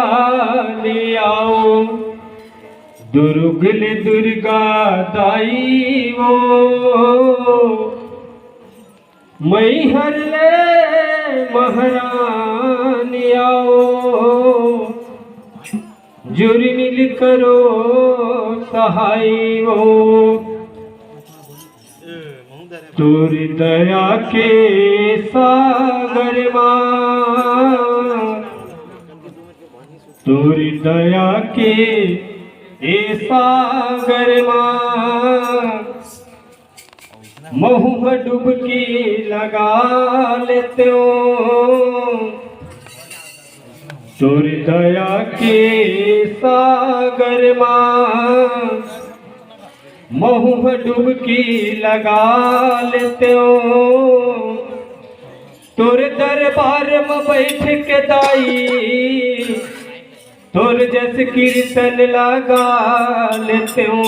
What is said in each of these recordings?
आओ दुर्गल दुर्गा दाई वो मैहर ले महारानी आओ जुर्म मिल करो सहाय वो तुर दया के सागर मां तुर दया के ए सागर मां महू डुबकी लगा लेते हो तुर दया के सागर मां महू डुबकी लगा लेते हो तुर दरबार में बैठ के दाई तुर जस कीर्तन लगा लेते हो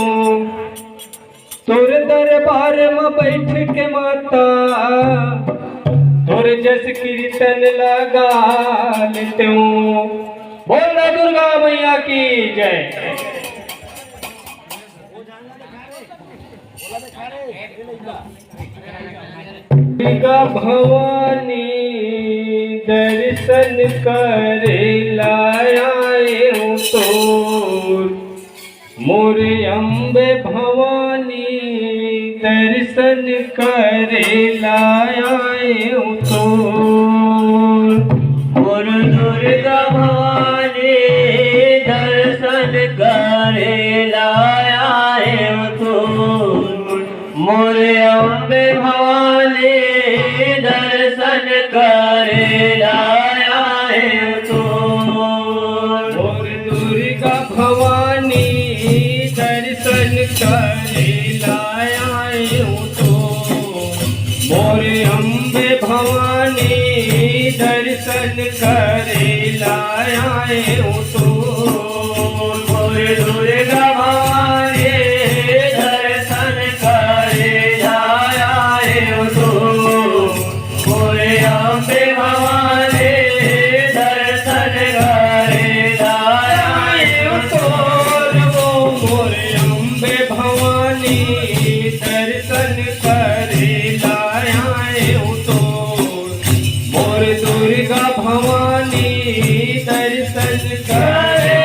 तुर दरबार में बैठ के माता तुर जस कीर्तन लगा लेते हो। बोल दुर्गा मैया की जय। दुर्गा भवानी दर्शन करे लाए हूँ तो मोरे अम्बे भवानी दर्शन करे लाए हूँ तो और दुर्गा भवानी दर्शन करे लाए हूँ तो मोरे अम्बे भवानी दर्शन करे लाए तो और दुर्गा भवानी दर्शन करे लाए तो मोरे अम्बे भवानी दर्शन करे लाए तो और दुर्गा भवानी दर्शन करे लाए तो मोरे अम्बे भवानी दर्शन करे लाए तो वो मोरे अम्बे भवानी दर्शन करे लाए तो मोर दुर्गा भवानी दर्शन करे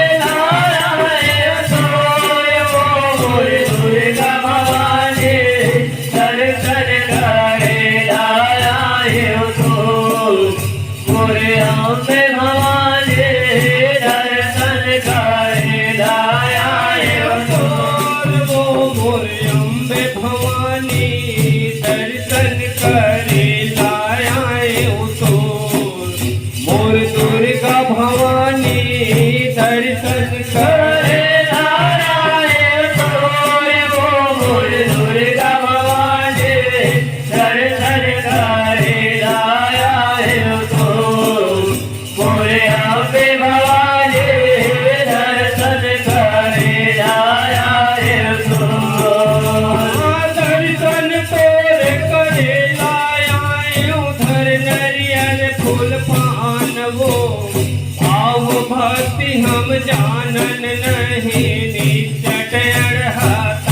हम जानन नहीं निचट अड़हतान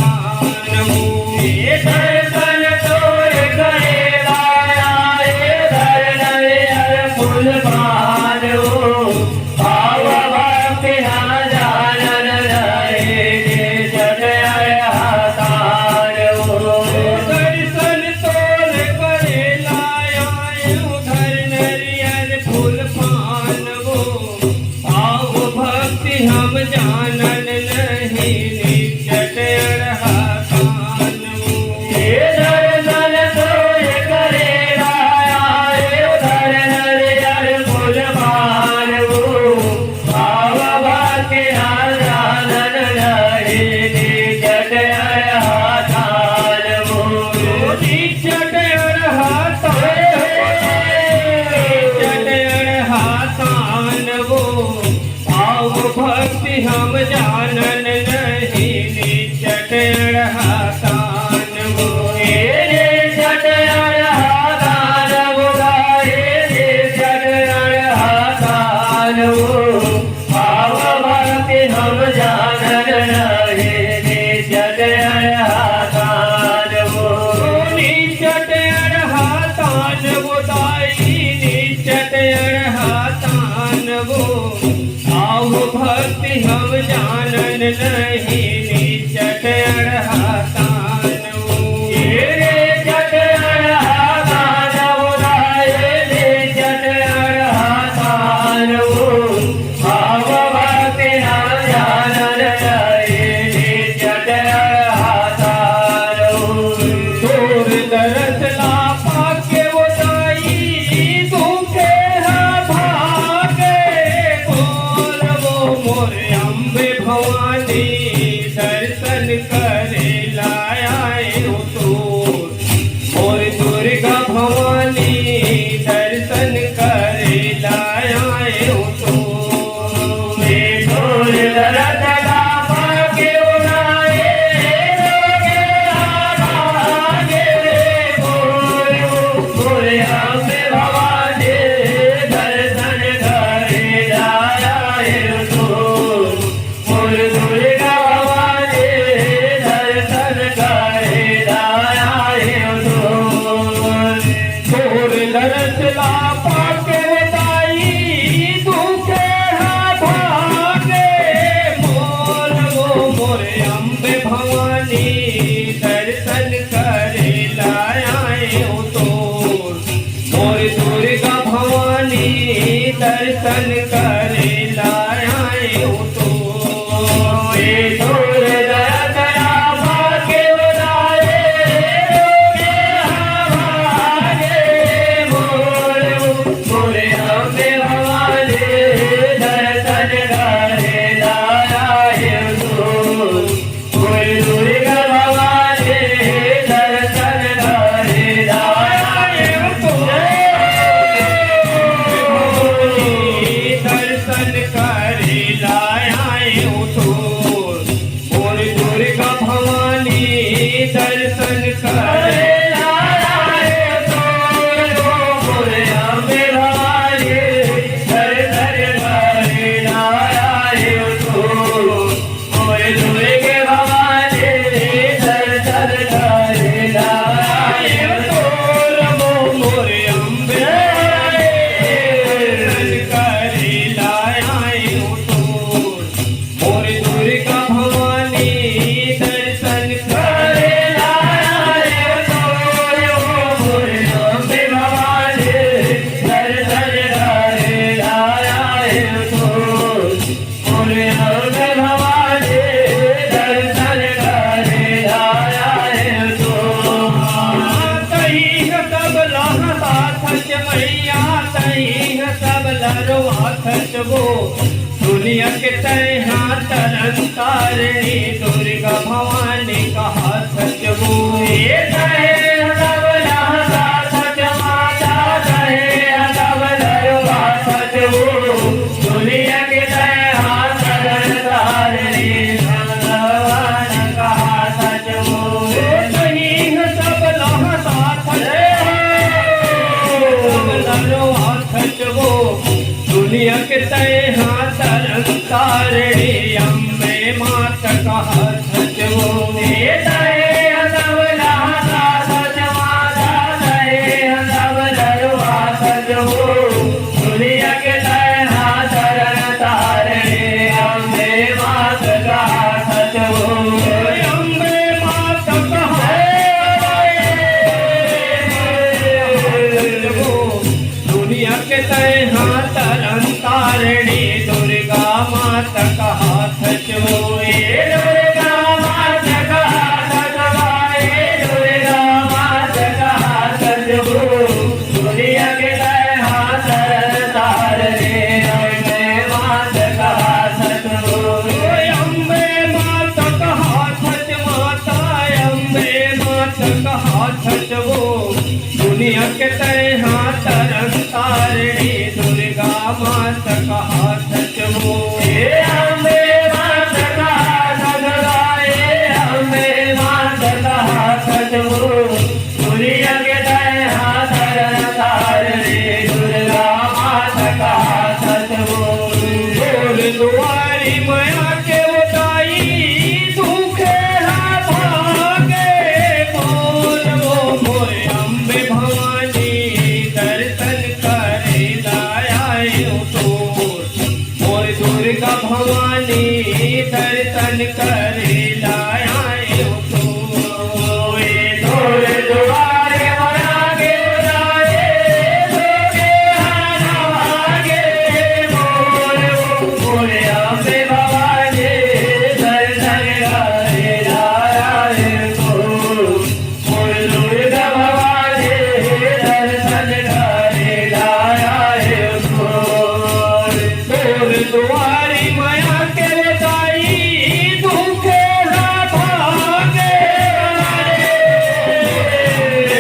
दर्शन तोर करे लाए धर फूल मान भाव भक्ति हम जानन नहीं निचट अड़हतान दर्शन तोर करे लाया उधर नरियर फूल पान वो हम जानन नहीं निचट अड़हतान दर्शन तोर करे लाए उधर नरियर फूल मान भाव भक्ति हम जानन नहीं निचट अड़हतान निचट अड़हतान वो भक्ति हम जानन नहीं निचट अड़हतान वो निचट अड़हतान वो निचट अड़हतान वो वो आओ भक्ति हम जानन नहीं निचट अड़हातान वो रे जट अड़हातान उदाए रे जट अड़हातान वो भाव भक्ति हम जानन नहीं निचट अड़हातान वो तोर दरस ला पाके वो दाई दुखे भागे बोल वो मोर अम्बे भवानी दर्शन करे लाए हो तोर मोर दुर्गा भवानी दर्शन करे लाए हो तोर तोर दरस ला पाके उदाए रोगे भागे बोल मोर अम्बे भवानी दर्शन करे लाए हो मोर दुर्गा भवानी दर्शन करे लाए हो तोर दरस ला पाके दाई दुखे भागे बोल वो मोर अम्बे भवानी दर्शन करे लाए हो तोर मोर दुर्गा भवानी दर्शन करे लाए हो तोर तोर दरस ला पाके उदाए रोगे भागे बोल मोर अम्बे भवानी दर्शन करे लाए हो मोर दुर्गा भवानी दर्शन करे लाए हो दर्शन करे लाए हो तोर मोर दुर्गा भवानी दर्शन करे मोर अम्बे दर्शन करे लाए हो तोर मोर दुर्गा भवानी दर्शन करे वो दुनिया के तैहा तरन तारणी दुर्गा भवानी कहा सच वो दुनिया के कहा सच कहीं सब लहा साथ सच वो दुनिया के तैहा तरन तारणी अम्बे मात कहा सच वो दुनिया के तैहा शरण तारणे अम्बे मात कहा सच अम्बे मात कहा दुनिया के तैहा तरन तारणी दुर्गा मात कहा सच वो दुर्गा मात कहा सच दुर्गा मात कहा सच दुनिया के तैहा शरण तारणे अम्बे मात कहा सच अम्बे मात कहा सच माता अम्बे मात कहा सच वो दुनिया के तैहा तरन तारणी दुर्गा मात कहा सच वो अम्बे मात कहा सच अम्बे मात कहा सच दुनिया के तैहा शरण तारणे दुर्गा मात कहा सच बोल दुआरी माया के उदाई दुखे भागे बोल वो मोर अम्बे भवानी दर्शन करे लाए हो तोर दुर्गा भवानी दर्शन करे लाए तो दूर दुआरे मना के बुलाए लोगे आगे मोर मोरे अम्बे भवानी दर्शन करे लाए तो मोर दुर्गा भवानी दर्शन करे लाए तो दूर दुआरी माया के बताई दुखे ना भागे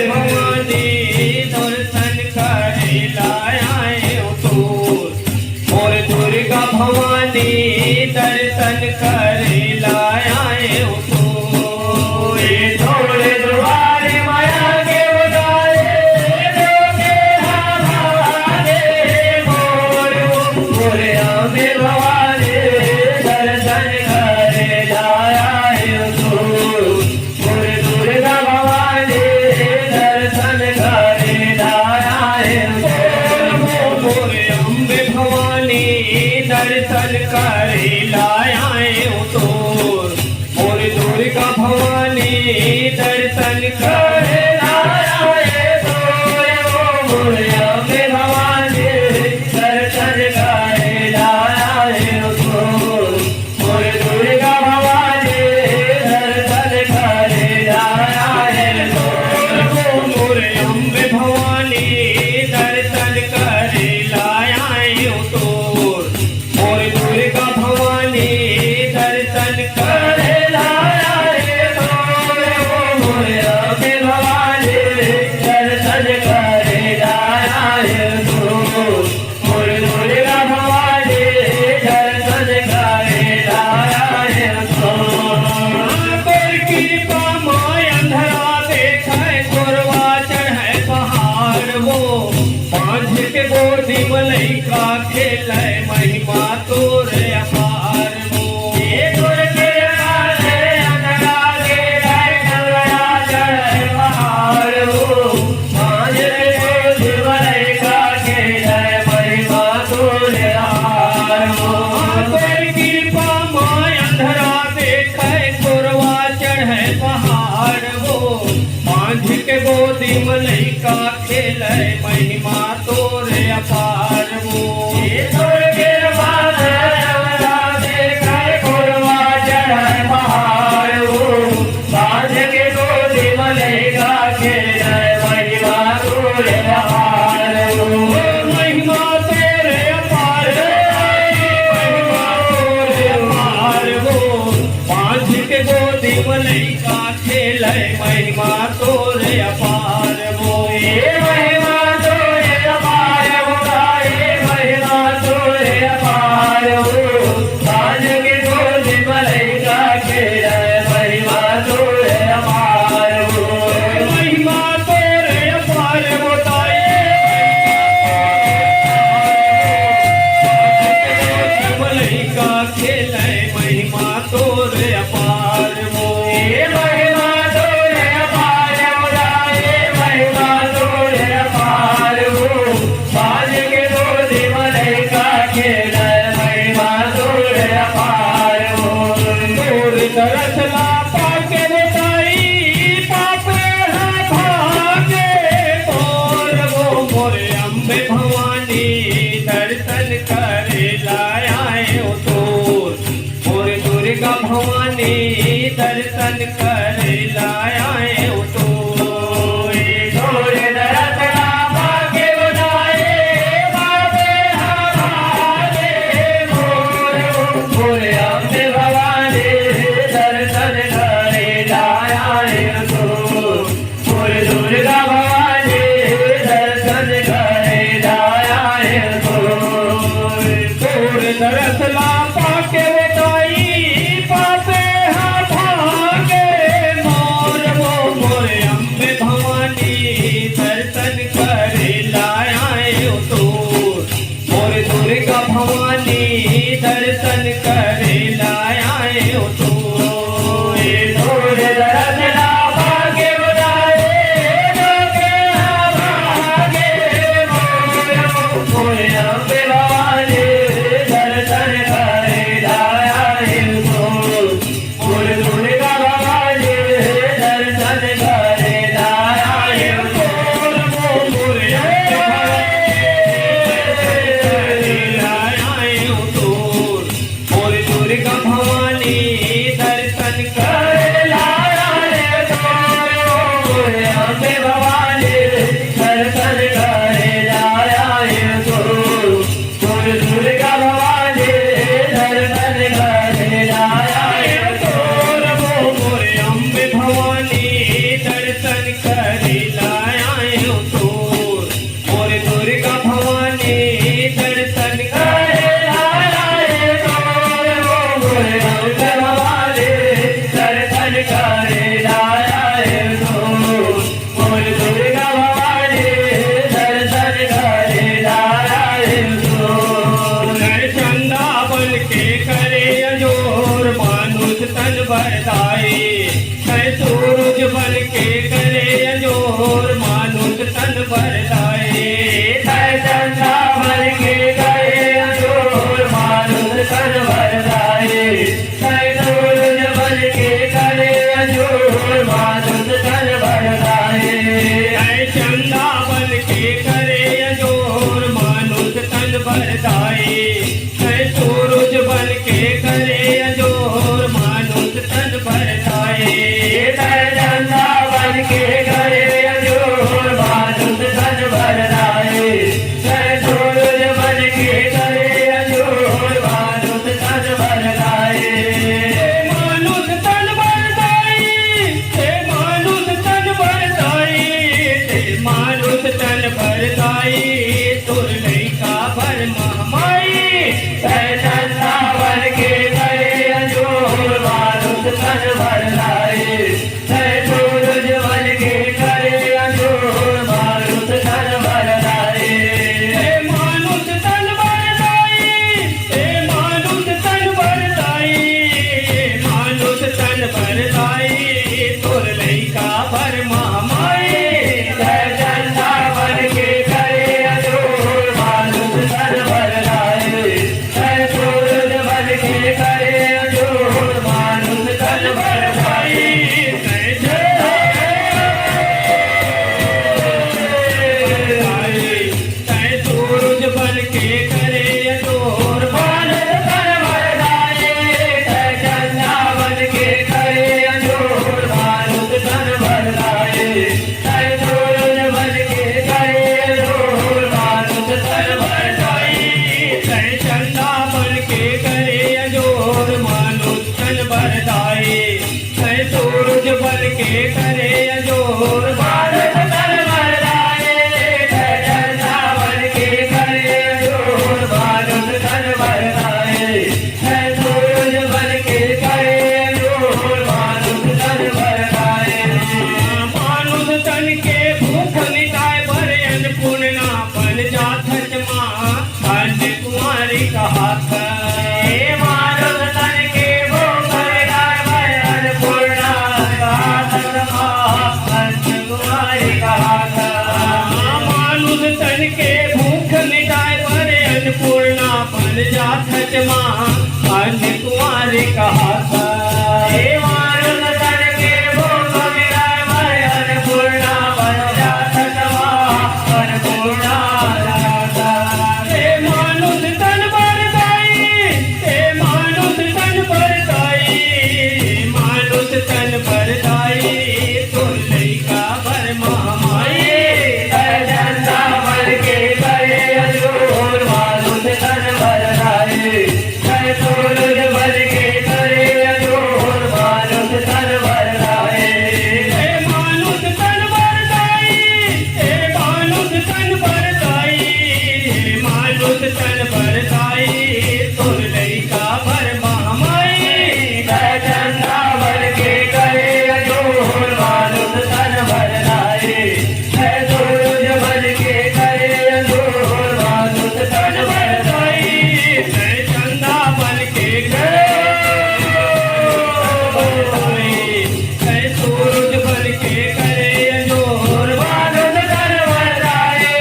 भवानी दर्शन करे लाए तो और दुर्गा भवानी दर्शन करे लाए तो थोड़े दुआरे माया के बुलाए लोगे हमारे मोर मोरे अम्बे भवानी दर्शन करे लाए तो मोर दुर्गा भवानी दर्शन करे लाए मोरे अम्बे भवानी दर्शन करे लाए तो मोर दुर्गा भवानी दर्शन करे लाए तो मोरे अम्बे भवानी दर्शन करे लाए तो मोर दुर्गा भवानी दर्शन करे लाए तो मोरे अम्बे भवानी दर्शन करे लाए तो मोर दुर्गा भवानी दर्शन करे लाए तो मोरे अम्बे भवानी दर्शन करे लाए तो मोर दुर्गा भवानी दर्शन करे लाए तो कर कृपा माय अंधरा देखे गोरवा चढ़े पहाड़ वो पांच के गोदी मलैका खेले महिमा तोरे अपार वो ये दुर्गे वाले अंधरा के डगरा चढ़े पहाड़ हो पाँच के मलैका के जय महिमा तोरे हार हो कर कृपा माय अंधरा देखे गोरवा चढ़े पहाड़ वो पांच के गोदी मलैका खेले महिमा तोरे अपार वो ये दुर्गे वाले अंधरा देखा गोरवा चढ़े पहाड़ हो पाँच के गोदी मलैका के जय महिमा तोरे हार हो महिमा तेरे अपार महिमा तोरे अपार वो पांच के गोदी मलैका खेले महिमा तोरे अपार वो ये महिमा तोरे अपार हो ये महिमा तोरे अपार हो पाँच के गोदी मलैका के जय महिमा तोरे अपार हो महिमा तोरे अपार बताए मलैका खेले महिमा तोरे अपार वो ये महिमा तोरे अपार हो ये महिमा तोरे अपार हो पाँच के गोदी मलैका के जय महिमा तोरे अपार हो तोर दरस ला पाके बताई पापे हाँ भागे तोर वो मोरे अम्बे भवानी दर्शन करे लाए तोर मोर दुर्गा भवानी दर्शन करे लाए तोर थोड़े दरसला भाग्य बनाए बाबे हमारे मोर मोरे अम्बे भवानी दर्शन करे लाए तो मोर दुर्गा भवानी दर्शन करे लाए तो तोर दरस ला पाके बताई पापे हाँ भागे मोर वो मोरे अम्बे भवानी दर्शन करे लाए तोर मोर दुर्गा भवानी दर्शन करे लाए तोर थोड़े दरसला भाग्य बनाए लोगे हमारे मोर मोरे अम्बे भवानी दर्शन करे अन्य कुमारी कहा था। हे मानुष तन के भोग मिलाए भाई अन्नपूर्णा बन जाता तवा अन्नपूर्णा जाता। हे मानुष तन बरदाई, हे मानुष तन बरदाई, मानुष तन बरदाई, तोर लइका बर महामाई। चंदा बन के करे अजूर मानुष तन बरदाई, सूरज बन के करे अजूर मानुष तन बरदाई। हे मानुष तन बरदाई, हे मानुष तन बरदाई, हे मानुष तन बरदाई, तोर लइका बर महामाई। चंदा बन के करे अजूर मानुष तन बरदाई, सूरज बन के करे अजूर मानुष तन बरदाई। जय चंदा बन के करे, जय सूरज बन के करे अंजोर मानुष तन बरदाई,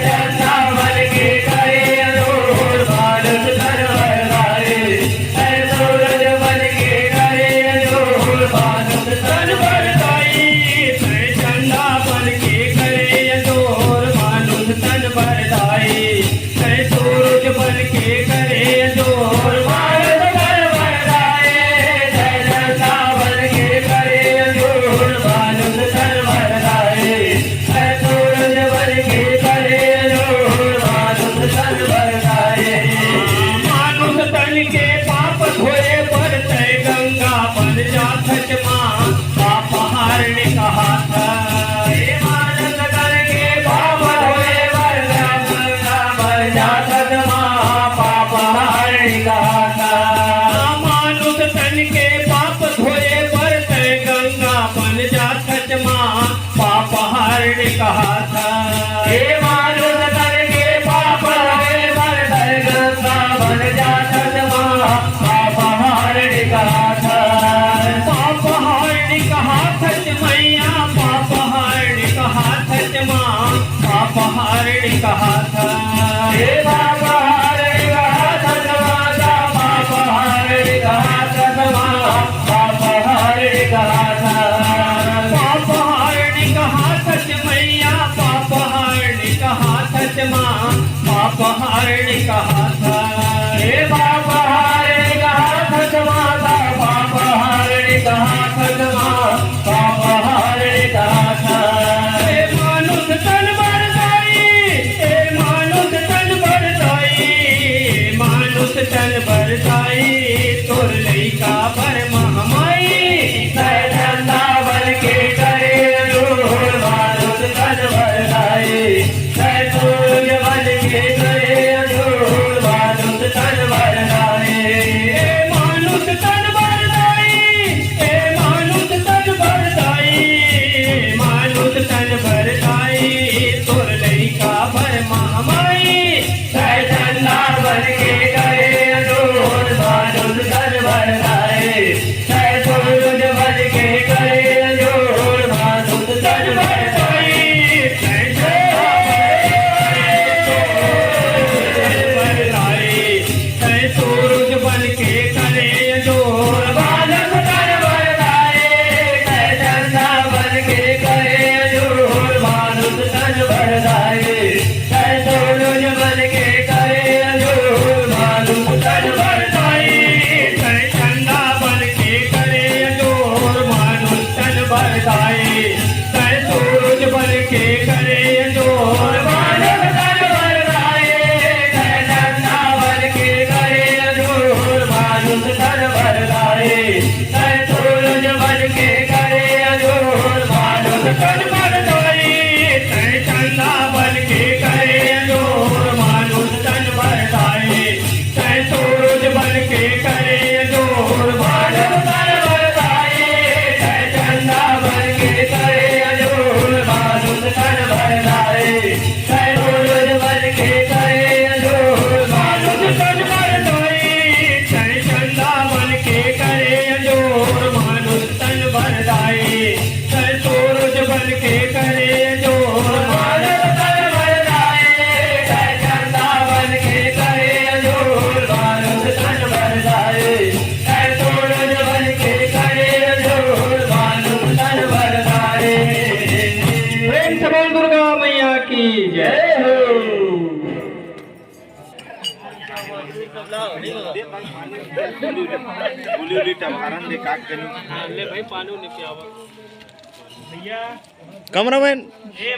चंदा बन के करे अजूर मानुष तन बरदाई, सूरज बन के करे अजूर मानुष तन बरदाई। जय चंदा बन के करे अंजोर मानुष तन बरदाई, जय सूरज बन के करे अंजोर मानुष तन बरदाई, चंदा बन के करे अजूर मानुष तन बरदाई, सूरज बन के करे अजूर मानुष तन बरदाई। मानुष तन के पाप धोए बरतै गंगा बन जात माँ, पाप हारने कहा था। हे मानुष तन के पाप धोए गंगा बन जात माँ, पाप हारने कहा था। मानुष तन के पाप धोए बरतै गंगा बन जात माँ, पाप हारने कहा था। हे मानुष तन के पाप धोए गंगा बन जात माँ, पाप हारने कहा था। पाप हारने कहा थच मैया, पाप हारने कहा थच माँ, पाप हारने कहा था। हे पाप हारने कहा था माता, पाप हारने कहा था माँ, पाप हारने कहा था। पाप हारने कहा थच मैया, पाप हारने कहा थच माँ, पाप हारने कहा था। हे पाप हारने कहा था माता, पाप हारने कहा था माँ, पाप हारने कहा था। हे मानुष तन बरदाई, हे मानुष तन बरदाई, मानुष तन बरदाई, तोर लइका बर महामाई। चंदा बन के करे अजूर मानुष तन बरदाई, सूरज बन के करे अजूर मानुष तन बरदाई। हे मानुष तन बरदाई, हे मानुष तन बरदाई, मानुष तन बरदाई, तोर लइका बर महामाई। चंदा बन के करे अजूर मानुष तन बरदाई, सूरज बन के करे अजूर मानुष तन बरदाई। सूरज बन के करे अंजोर मानुष तन बरदाई, चंदा बन के करे अजूर मानुष तन बरदाई, सूरज बन के करे अजूर मानुष तन बरदाई। चंदा बन के करे अंजोर मानुष तन बरदाई, सूरज बन के करे अंजोर मानुष तन बरदाई, चंदा बन के करे अजूर मानुष तन बरदाई, सूरज बन के करे अजूर मानुष तन बरदाई। चंदा बन के करे अंजोर मानुष तन बरदाई, सूरज बन के करे अंजोर मानुष तन बरदाई, चंदा बन के करे अजूर मानुष तन बरदाई, सूरज बन के करे अजूर मानुष तन बरदाई। चंदा बन के करे अंजोर मानुष तन बरदाई, सूरज बन के करे अंजोर मानुष तन बरदाई, चंदा बन के करे अजूर मानुष तन बरदाई। भैया कैमरामैन